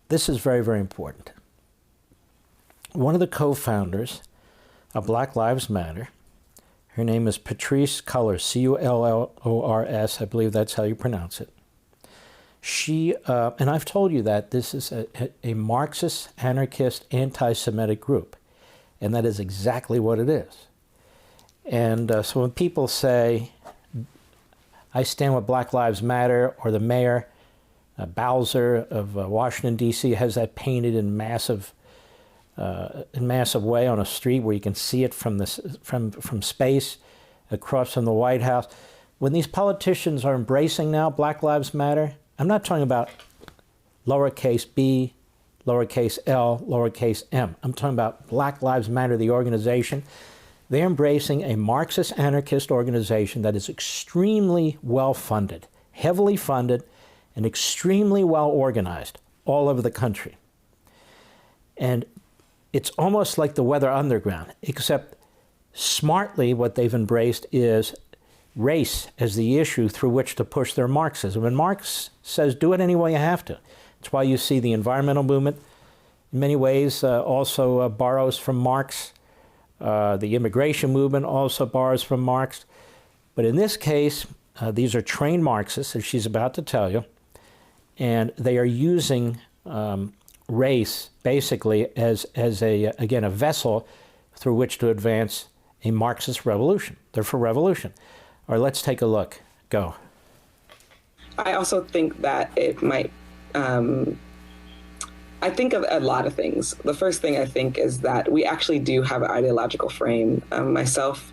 this is very, very important. One of the co-founders of Black Lives Matter, her name is Patrisse Cullors, C-U-L-L-O-R-S, I believe that's how you pronounce it. She, and I've told you that this is a Marxist, anarchist, anti-Semitic group, and that is exactly what it is. And so when people say, I stand with Black Lives Matter, or the mayor, Bowser of Washington, D.C., has that painted in massive way on a street where you can see it from space across from the White House. When these politicians are embracing now Black Lives Matter, I'm not talking about lowercase b, lowercase l, lowercase m. I'm talking about Black Lives Matter, the organization. They're embracing a Marxist anarchist organization that is extremely well-funded, heavily funded, and extremely well-organized all over the country. And it's almost like the Weather Underground, except smartly what they've embraced is race as the issue through which to push their Marxism. And Marx says, do it any way you have to. That's why you see the environmental movement, in many ways, also borrows from Marx. The immigration movement also borrows from Marx. But in this case, these are trained Marxists, as she's about to tell you, and they are using race basically as again, a vessel through which to advance a Marxist revolution. They're for revolution. All right, let's take a look. Go. I also think that it might, I think of a lot of things. The first thing I think is that we actually do have an ideological frame. Myself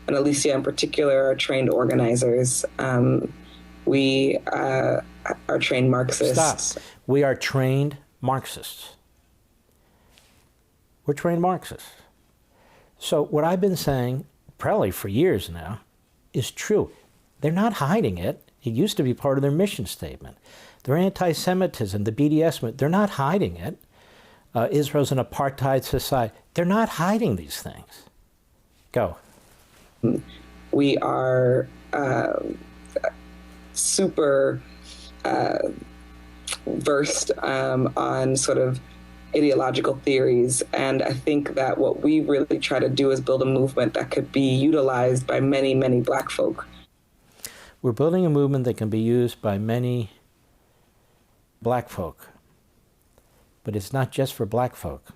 and Alicia in particular are trained organizers. We are trained Marxists. Stop. We are trained Marxists. We're trained Marxists. So what I've been saying probably for years now is true. They're not hiding it. It used to be part of their mission statement. Their anti-Semitism, the BDS movement, they're not hiding it. Israel's an apartheid society. They're not hiding these things. Go. We are super versed on sort of ideological theories. And I think that what we really try to do is build a movement that could be utilized by many, many Black folk. We're building a movement that can be used by many Black folk. But it's not just for Black folk.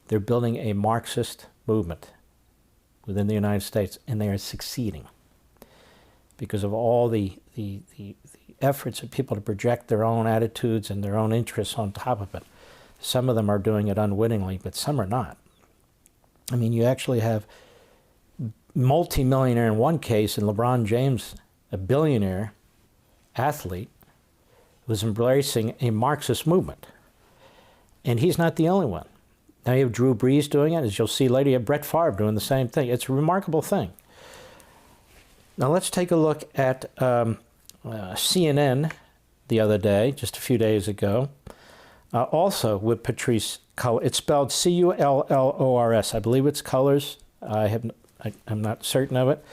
They're building a Marxist movement within the United States, and they are succeeding because of all the efforts of people to project their own attitudes and their own interests on top of it. Some of them are doing it unwittingly, but some are not. I mean, you actually have multi-millionaire in one case, and LeBron James, a billionaire athlete, was embracing a Marxist movement. And he's not the only one. Now you have Drew Brees doing it. As you'll see later, you have Brett Favre doing the same thing. It's a remarkable thing. Now let's take a look at CNN the other day, just a few days ago, also with Patrisse Cullors. It's spelled C-U-L-L-O-R-S. I believe it's Cullors. I'm not certain of it.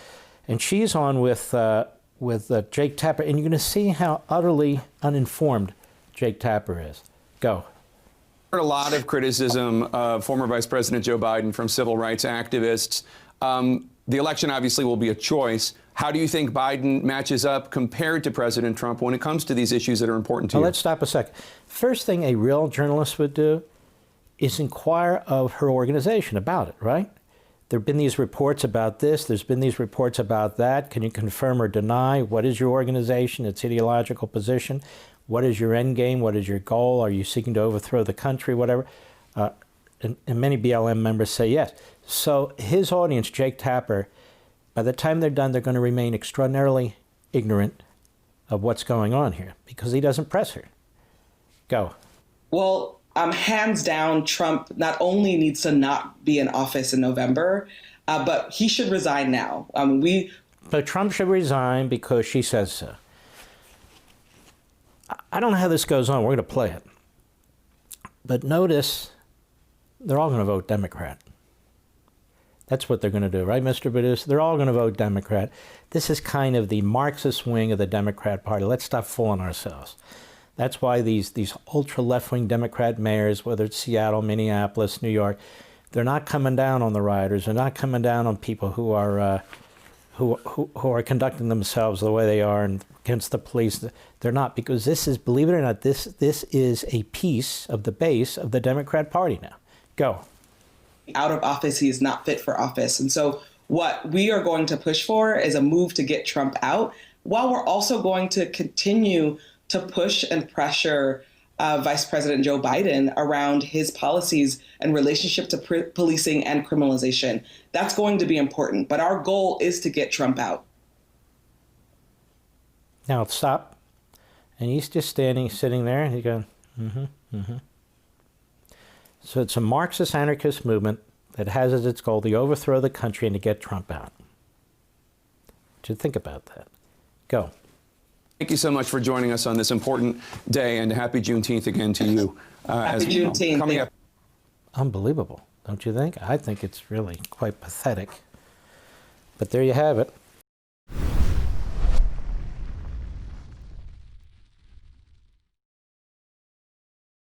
And she's on with Jake Tapper, and you're going to see how utterly uninformed Jake Tapper is. Go. Heard a lot of criticism of former Vice President Joe Biden from civil rights activists. The election obviously will be a choice. How do you think Biden matches up compared to President Trump when it comes to these issues that are important to you? Let's stop a second. First thing a real journalist would do is inquire of her organization about it, right? There have been these reports about this. There's been these reports about that. Can you confirm or deny? What is your organization, its ideological position? What is your end game? What is your goal? Are you seeking to overthrow the country, whatever? And many BLM members say yes. So his audience, Jake Tapper, by the time they're done, they're going to remain extraordinarily ignorant of what's going on here because he doesn't press her. Go. Well, hands down, Trump not only needs to not be in office in November, but he should resign now. But Trump should resign because she says so. I don't know how this goes on. We're going to play it. But notice, they're all going to vote Democrat. That's what they're going to do, right, Mr. Producer? They're all going to vote Democrat. This is kind of the Marxist wing of the Democrat Party. Let's stop fooling ourselves. That's why these ultra left-wing Democrat mayors, whether it's Seattle, Minneapolis, New York, they're not coming down on the rioters. They're not coming down on people who are conducting themselves the way they are and against the police. They're not, because this is, believe it or not, this is a piece of the base of the Democrat Party now. Go. Out of office, he is not fit for office. And so what we are going to push for is a move to get Trump out, while we're also going to continue to push and pressure Vice President Joe Biden around his policies and relationship to policing and criminalization. That's going to be important. But our goal is to get Trump out. Now stop. And he's just sitting there, and he's going, So it's a Marxist anarchist movement that has as its goal to overthrow the country and to get Trump out. What do you think about that? Go. Thank you so much for joining us on this important day, and happy Juneteenth again to you. Happy Juneteenth. Coming up. Unbelievable, don't you think? I think it's really quite pathetic. But there you have it.